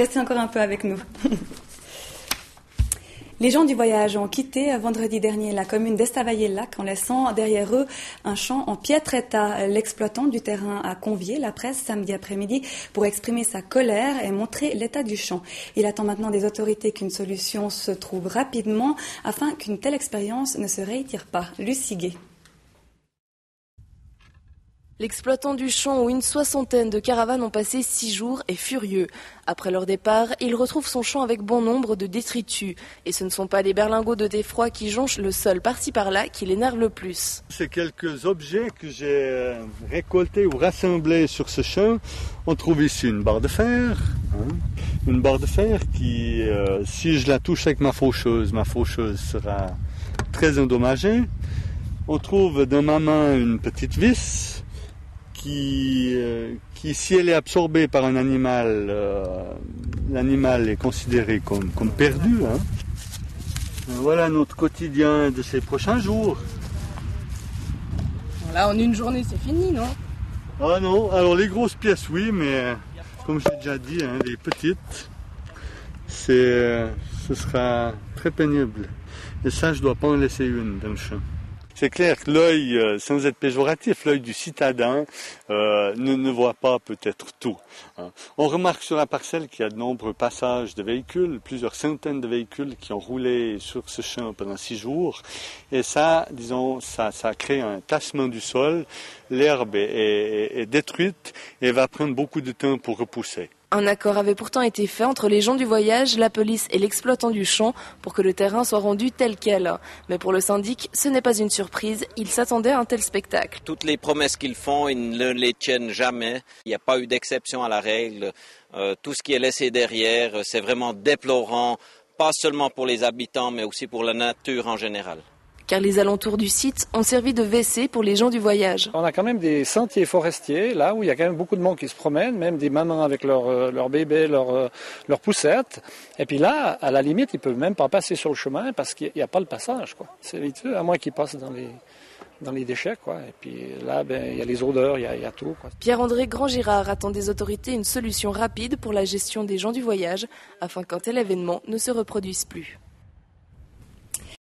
Restez encore un peu avec nous. Les gens du voyage ont quitté vendredi dernier la commune d'Estavayer-le-Lac en laissant derrière eux un champ en piètre état. L'exploitant du terrain a convié la presse samedi après-midi pour exprimer sa colère et montrer l'état du champ. Il attend maintenant des autorités qu'une solution se trouve rapidement afin qu'une telle expérience ne se réitère pas. Lucie Gué. L'exploitant du champ où une soixantaine de caravanes ont passé 6 jours est furieux. Après leur départ, il retrouve son champ avec bon nombre de détritus. Et ce ne sont pas les berlingots de défroid qui jonchent le sol par-ci par-là qui l'énervent le plus. C'est quelques objets que j'ai récoltés ou rassemblés sur ce champ. On trouve ici une barre de fer. Une barre de fer qui, si je la touche avec ma faucheuse sera très endommagée. On trouve dans ma main une petite vis. Qui, si elle est absorbée par un animal, l'animal est considéré comme perdu. Voilà notre quotidien de ces prochains jours. Là, en une journée, c'est fini, non? Ah non, alors les grosses pièces, oui, mais comme j'ai déjà dit, les petites, ce sera très pénible. Et ça, je ne dois pas en laisser une dans le champ. C'est clair que l'œil, sans être péjoratif, l'œil du citadin ne voit pas peut-être tout. On remarque sur la parcelle qu'il y a de nombreux passages de véhicules, plusieurs centaines de véhicules qui ont roulé sur ce champ pendant 6 jours. Et ça, disons, ça crée un tassement du sol. L'herbe est détruite et va prendre beaucoup de temps pour repousser. Un accord avait pourtant été fait entre les gens du voyage, la police et l'exploitant du champ pour que le terrain soit rendu tel quel. Mais pour le syndic, ce n'est pas une surprise, il s'attendait à un tel spectacle. Toutes les promesses qu'ils font, ils ne les tiennent jamais. Il n'y a pas eu d'exception à la règle. Tout ce qui est laissé derrière, c'est vraiment déplorant, pas seulement pour les habitants, mais aussi pour la nature en général. Car les alentours du site ont servi de WC pour les gens du voyage. On a quand même des sentiers forestiers, là où il y a quand même beaucoup de monde qui se promène, même des mamans avec leurs bébés, leurs poussettes. Et puis là, à la limite, ils ne peuvent même pas passer sur le chemin parce qu'il n'y a pas le passage, quoi. C'est vite, à moins qu'ils passent dans les déchets, quoi. Et puis là, il y a les odeurs, il y a tout, quoi. Pierre-André Grand-Girard attend des autorités une solution rapide pour la gestion des gens du voyage afin qu'un tel événement ne se reproduise plus.